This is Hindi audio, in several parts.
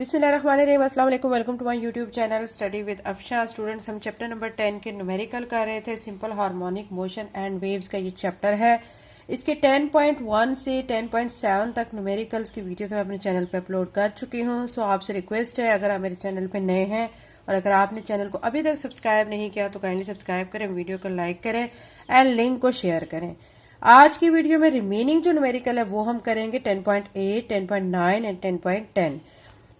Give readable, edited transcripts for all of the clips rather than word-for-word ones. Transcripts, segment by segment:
बिस्मिल्लाहिर्रहमानिर्रहीम, अस्सलाम वालेकुम। Welcome to my YouTube channel study with Afsha. Students, हम चैप्टर नंबर 10 के न्यूमेरिकल कर रहे थे। Simple harmonic motion and waves का ये चैप्टर है। इसके 10.1 से 10.7 तक न्यूमेरिकल्स की वीडियोस मैं अपने चैनल पे अपलोड कर चुकी हूँ। सो आपसे रिक्वेस्ट है, अगर आप मेरे चैनल पे नए हैं और अगर आपने चैनल को अभी तक सब्सक्राइब नहीं किया तो काइंडली सब्सक्राइब करें, वीडियो को लाइक करें एंड लिंक को शेयर करें। आज की वीडियो में रिमेनिंग जो न्यूमेरिकल है वो हम करेंगे 10.8, 10.9 एंड 10.10।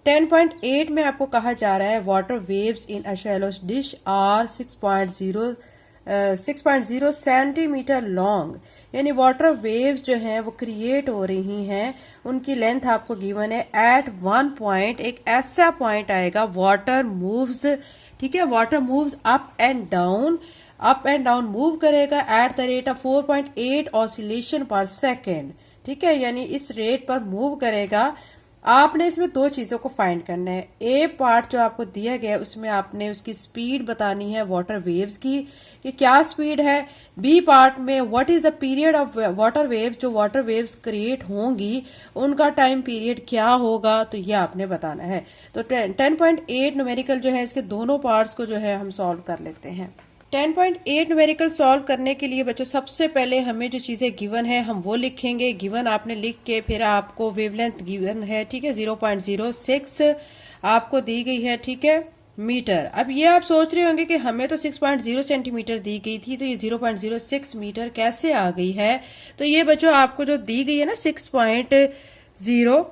10.8 में आपको कहा जा रहा है water waves in a shallow dish are 6.0 centimetre long, यानी वाटर वेव्स जो हैं वो क्रिएट हो रही हैं। उनकी लेंथ आपको गिवन है एट वन पॉइंट। एक ऐसा पॉइंट आएगा, वाटर मूव्स, ठीक है, water moves up and down move करेगा at the rate of 4.8 oscillation per second, ठीक है, यानी इस रेट पर मूव करेगा। आपने इसमें दो चीजों को फाइंड करना है। ए पार्ट जो आपको दिया गया है उसमें आपने उसकी स्पीड बतानी है वाटर वेव्स की कि क्या स्पीड है। बी पार्ट में what is the period of water waves, जो वाटर वेव्स क्रिएट होंगी उनका टाइम पीरियड क्या होगा, तो ये आपने बताना है। तो 10.8 न्यूमेरिकल जो है इसके दोनों पार्ट्स को जो है हम सॉल्व कर लेते हैं। 10.8 न्यूमेरिकल सॉल्व करने के लिए बच्चों सबसे पहले हमें जो चीजें गिवन है हम वो लिखेंगे। गिवन आपने लिख के फिर आपको वेवलेंथ गिवन है, ठीक है, 0.06 आपको दी गई है, ठीक है, मीटर। अब ये आप सोच रहे होंगे कि हमें तो 6.0 सेंटीमीटर दी गई थी, तो ये 0.06 मीटर कैसे आ गई है। तो ये बच्चों आपको जो दी गई है ना 6.0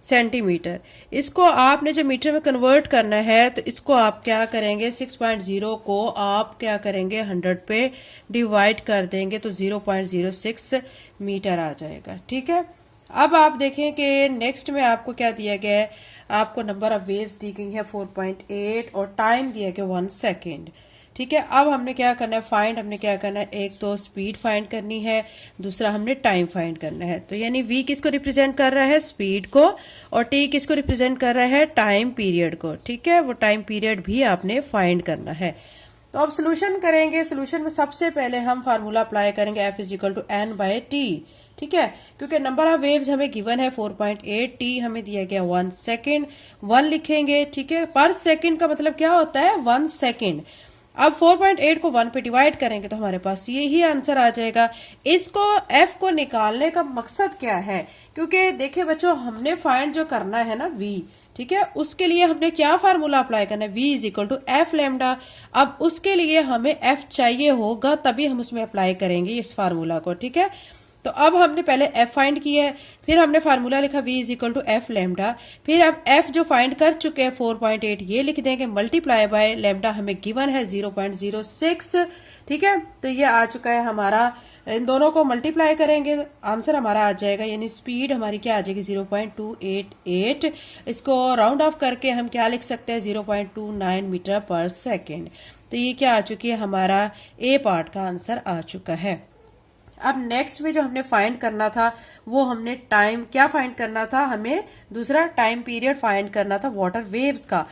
सेंटीमीटर, इसको आपने जो मीटर में कन्वर्ट करना है तो इसको आप क्या करेंगे, 6.0 को आप क्या करेंगे 100 पे डिवाइड कर देंगे तो 0.06 मीटर आ जाएगा, ठीक है। अब आप देखें कि नेक्स्ट में आपको क्या दिया गया है, आपको नंबर ऑफ वेव्स दी गई है 4.8 और टाइम दिया गया 1 सेकेंड, ठीक है। अब हमने क्या करना है, हमने क्या करना है, एक तो स्पीड फाइंड करनी है, दूसरा हमने टाइम फाइंड करना है। तो यानी v किसको रिप्रेजेंट कर रहा है, स्पीड को, और t किसको रिप्रेजेंट कर रहा है, टाइम पीरियड को, ठीक है। वो टाइम पीरियड भी आपने फाइंड करना है। तो अब सोल्यूशन करेंगे। सोल्यूशन में सबसे पहले हम फार्मूला अप्लाई करेंगे f is equal to n by T, ठीक है, क्योंकि नंबर ऑफ वेव्स हमें गिवन है 4.8, टी हमें दिया गया 1 सेकेंड, 1 लिखेंगे, ठीक है। पर सेकेंड का मतलब क्या होता है, 1 सेकेंड। अब 4.8 को 1 पे डिवाइड करेंगे तो हमारे पास यही आंसर आ जाएगा। इसको f को निकालने का मकसद क्या है, क्योंकि देखिए बच्चों हमने फाइंड जो करना है ना v, ठीक है, उसके लिए हमने क्या फार्मूला अप्लाई करना है, v is equal to F lambda. अब उसके लिए हमें f चाहिए होगा तभी हम उसमें अप्लाई करेंगे इस फार्मूला को, ठीक है। तो अब हमने पहले f फाइंड किया है, फिर हमने फार्मूला लिखा v is equal to F lambda, फिर अब f जो फाइंड कर चुके हैं 4.8 ये लिख देंगे, मल्टीप्लाई बाय लैम्डा हमें गिवन है 0.06, ठीक है। तो ये आ चुका है हमारा, इन दोनों को मल्टीप्लाई करेंगे आंसर हमारा आ जाएगा, यानी स्पीड हमारी क्या आ जाएगी 0.288। इसको राउंड ऑफ करके हम क्या लिख सकते हैं, 0.29 मीटर पर सेकेंड। तो ये क्या आ चुकी है, हमारा ए पार्ट का आंसर आ चुका है। अब नेक्स्ट में जो हमने फाइंड करना था वो हमने टाइम क्या फाइंड करना था, हमें दूसरा टाइम पीरियड फाइंड करना था वाटर वेव्स का।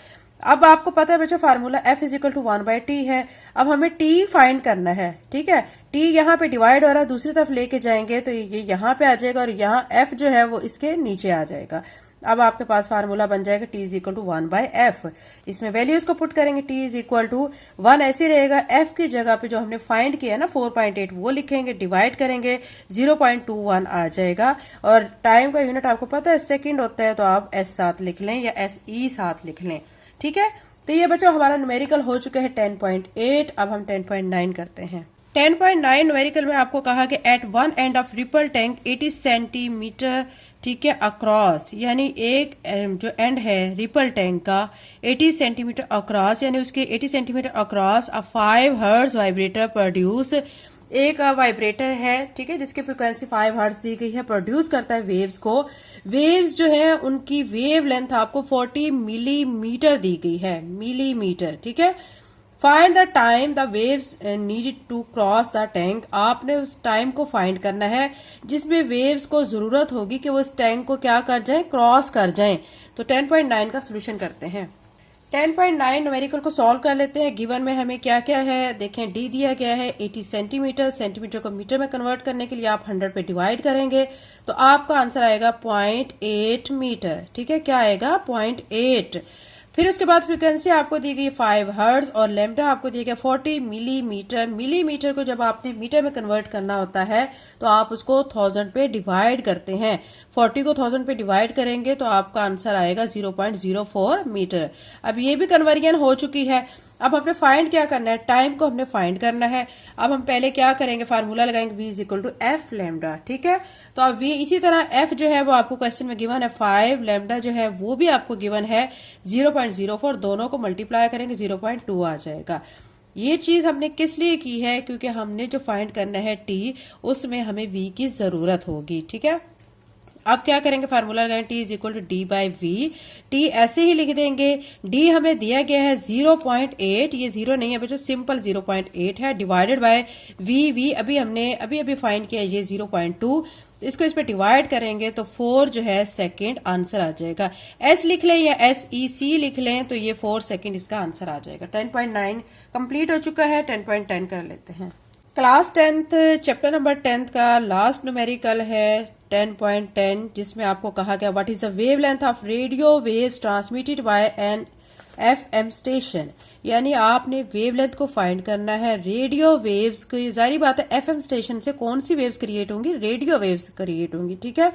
अब आपको पता है बच्चों formula f is equal to 1 by T है। अब हमें t फाइंड करना है, ठीक है। t यहाँ पे डिवाइड हो रहा है, दूसरी तरफ लेके जाएंगे तो ये यहाँ पे आ जाएगा और यहाँ f जो है वो इसके नीचे आ जाएगा। अब आपके पास फार्मूला बन जाएगा t is equal to 1 by F. इसमें वैल्यूज को पुट करेंगे, t इज इक्वल टू 1 ऐसे रहेगा, f की जगह पे जो हमने फाइंड किया है ना 4.8 वो लिखेंगे, डिवाइड करेंगे 0.21 आ जाएगा। और टाइम का यूनिट आपको पता है सेकंड होता है, तो आप s साथ लिख लें या SE साथ लिख लें, ठीक है। तो ये बच्चों हमारा न्यूमेरिकल हो चुका है 10.8। अब हम 10.9 करते हैं। 10.9 न्यूमेरिकल में आपको कहा कि at one end of ripple tank 80 centimetre, ठीक है, अक्रॉस, यानी एक जो एंड है रिपल टैंक का 80 सेंटीमीटर अक्रॉस, यानी उसके 80 centimetre across a 5 hertz vibrator produce, एक वाइब्रेटर है, ठीक है, जिसकी फ्रिक्वेंसी 5 हर्ट्ज दी गई है, प्रोड्यूस करता है वेव्स को। वेव्स जो है उनकी वेव लेंथ आपको 40 मिलीमीटर दी गई है, मिलीमीटर, ठीक है। Find the time the waves need to cross the tank. आपने उस टाइम को फाइंड करना है जिसमें वेव्स को जरूरत होगी कि वो उस टैंक को क्या कर जाएं, क्रॉस कर जाएं। तो 10.9 का सोल्यूशन करते हैं। 10.9 न्यूमेरिकल को सॉल्व कर लेते हैं। गिवन में हमें क्या क्या है, देखें डी दिया गया है 80 सेंटीमीटर, सेंटीमीटर को मीटर में कन्वर्ट करने के लिए आप 100 पे डिवाइड करेंगे तो आपका आंसर आएगा 0.8 मीटर। ठीक है, क्या आएगा 0.8। फिर उसके बाद फ्रीक्वेंसी आपको दी गई 5 हर्ट्ज और लैम्डा आपको दिया गया 40 मिलीमीटर। मिलीमीटर को जब आपने मीटर में कन्वर्ट करना होता है तो आप उसको 1000 पे डिवाइड करते हैं। 40 को 1000 पे डिवाइड करेंगे तो आपका आंसर आएगा 0.04 मीटर। अब ये भी कन्वर्जन हो चुकी है। अब हमने फाइंड क्या करना है, टाइम को हमने फाइंड करना है। अब हम पहले क्या करेंगे, फार्मूला लगाएंगे v is equal to F lambda. ठीक है, तो अब v इसी तरह f जो है वो आपको क्वेश्चन में गिवन है 5, लैम्डा जो है वो भी आपको गिवन है 0.04, दोनों को मल्टीप्लाई करेंगे 0.2 आ जाएगा। ये चीज हमने किस लिए की है, क्योंकि हमने जो फाइंड करना है t, उसमें हमें v की जरूरत होगी। ठीक है, अब क्या करेंगे, फार्मूला लगाएं t is equal to D by V. T ऐसे ही लिख देंगे, d हमें दिया गया है 0.8, ये 0 नहीं है बच्चों, सिंपल 0.8 है, डिवाइडेड बाय v अभी हमने अभी फाइंड किया ये 0.2, इसको इस पे डिवाइड करेंगे तो 4 जो है सेकंड आंसर आ जाएगा। s लिख लें या SEC लिख लें तो ये 4 सेकंड इसका आंसर आ जाएगा। 10.9 कंप्लीट हो चुका है, 10.10 कर लेते हैं। क्लास 10th चैप्टर नंबर 10 का लास्ट न्यूमेरिकल है 10.10, जिसमें आपको कहा गया what is the wavelength of radio waves transmitted by an FM station. यानी आपने वेवलेंथ को फाइंड करना है रेडियो वेव्स की। जारी बात है FM स्टेशन से कौन सी वेव्स क्रिएट होंगी, रेडियो वेव्स क्रिएट होंगी। ठीक है,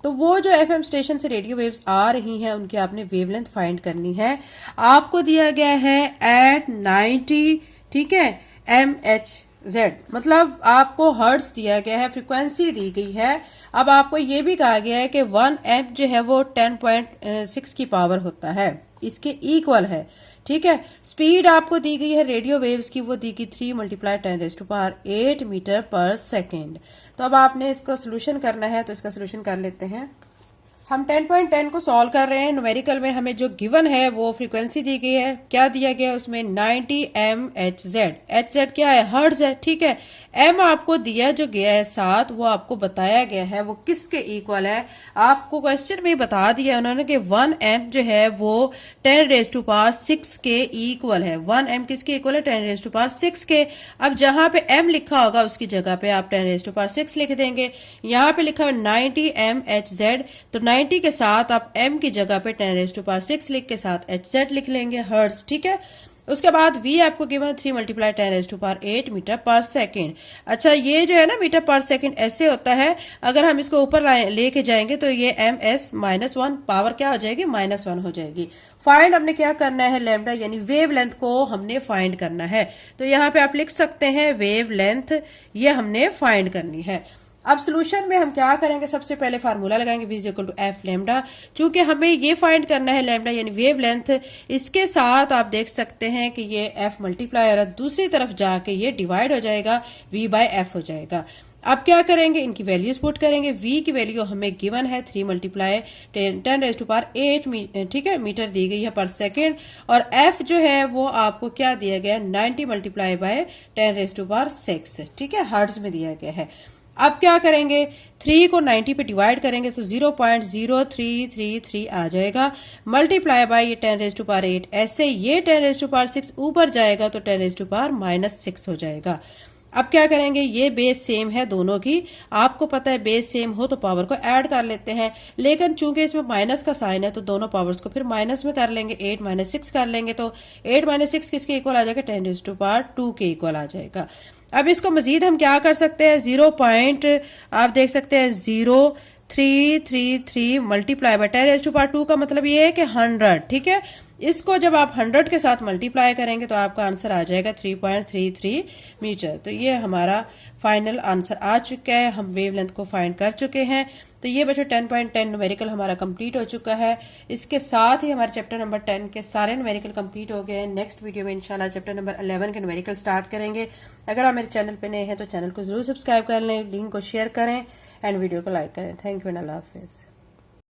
तो वो जो FM स्टेशन से रेडियो वेव्स आ रही हैं उनकी आपने वेवलेंथ फाइंड करनी है। आपको दिया गया है एट 90, ठीक है, MHz, मतलब आपको हर्ट्ज दिया गया है, फ्रीक्वेंसी दी गई है। अब आपको ये भी कहा गया है कि 1 M जो है वो 10.6 की पावर होता है, इसके इक्वल है। ठीक है, स्पीड आपको दी गई है रेडियो वेव्स की, वो दी गई 3 × 10⁸ मीटर पर सेकेंड। तो अब आपने इसका सोल्यूशन करना है, तो इसका सोल्यूशन कर लेते हैं। हम 10.10 को सॉल्व कर रहे हैं। न्यूमेरिकल में हमें जो गिवन है वो फ्रीक्वेंसी दी गई है, क्या दिया गया है उसमें 90 MHz। HZ क्या है, हर्ट्ज है। ठीक है, M आपको दिया जो गया है 7, वो आपको बताया गया है वो किसके इक्वल है, आपको क्वेश्चन में बता दिया उन्होंने कि 1 M जो है वो 10⁻6 के इक्वल है। 1 M किसके इक्वल है, 10⁻6 के। अब जहां पे M लिखा होगा उसकी जगह पे आप 10⁻6 लिख देंगे। यहाँ पे लिखा है 90 MHz, तो 90 के साथ आप M की जगह पे 10⁻6 लिख के साथ HZ लिख लेंगे, हर्ट्ज। ठीक है, उसके बाद V आपको गिवन 3 × 10⁸ मीटर पर सेकेंड। अच्छा, ये जो है ना मीटर पर सेकेंड ऐसे होता है, अगर हम इसको ऊपर लेके जाएंगे तो ये MS-1 पावर क्या हो जाएगी, -1 हो जाएगी। फाइंड हमने क्या करना है, लैम्डा यानी वेव लेंथ को हमने फाइंड करना है। तो यहाँ पे आप लिख सकते हैं वेव लेंथ, ये हमने फाइंड करनी है। अब सोल्यूशन में हम क्या करेंगे, सबसे पहले फार्मूला लगाएंगे v equal to F lambda. चूंकि हमें ये फाइंड करना है लैम्डा यानी वेव लेंथ, इसके साथ आप देख सकते हैं कि ये f मल्टीप्लाई और दूसरी तरफ जाके ये डिवाइड हो जाएगा, v/f हो जाएगा। अब क्या करेंगे, इनकी वैल्यूज पुट करेंगे। v की वैल्यू हमें गिवन है 3 × 10⁸ ठीक है, मीटर दी गई है पर सेकेंड, और f जो है वो आपको क्या दिया गया, 90 × 10⁻6, ठीक है, हर्ट्ज में दिया गया है। अब क्या करेंगे, 3 को 90 पे डिवाइड करेंगे तो 0.0333 आ जाएगा, मल्टीप्लाई बाय ये 10⁸, ऐसे ये 10⁻6 ऊपर जाएगा तो 10⁻6 हो जाएगा। अब क्या करेंगे, ये बेस सेम है दोनों की, आपको पता है बेस सेम हो तो पावर को ऐड कर लेते हैं, लेकिन चूंकि इसमें माइनस का साइन है तो दोनों पावर्स को फिर माइनस में कर लेंगे, 8 - 6 कर लेंगे तो 8 - 6 किसके इक्वल आ जाएगा, 10⁻2 के इक्वल आ जाएगा। अब इसको मजीद हम क्या कर सकते हैं, 0. आप देख सकते हैं 0.333 मल्टीप्लाई बाय 10⁻2 का मतलब ये है कि 100। ठीक है, इसको जब आप 100 के साथ मल्टीप्लाई करेंगे तो आपका आंसर आ जाएगा 3.33 मीटर। तो ये हमारा फाइनल आंसर आ चुका है, हम वेवलेंथ को फाइंड कर चुके हैं। तो ये बच्चों 10.10 न्यूमेरिकल हमारा कंप्लीट हो चुका है। इसके साथ ही हमारे चैप्टर नंबर 10 के सारे न्यूमेरिकल कंप्लीट हो गए हैं। नेक्स्ट वीडियो में इंशाल्लाह चैप्टर नंबर 11 के न्यूमेरिकल स्टार्ट करेंगे। अगर आप मेरे चैनल पे नए हैं तो चैनल को जरूर सब्सक्राइब कर लें, लिंक को शेयर करें एंड वीडियो को लाइक करें। Thank you and Allah Hafiz.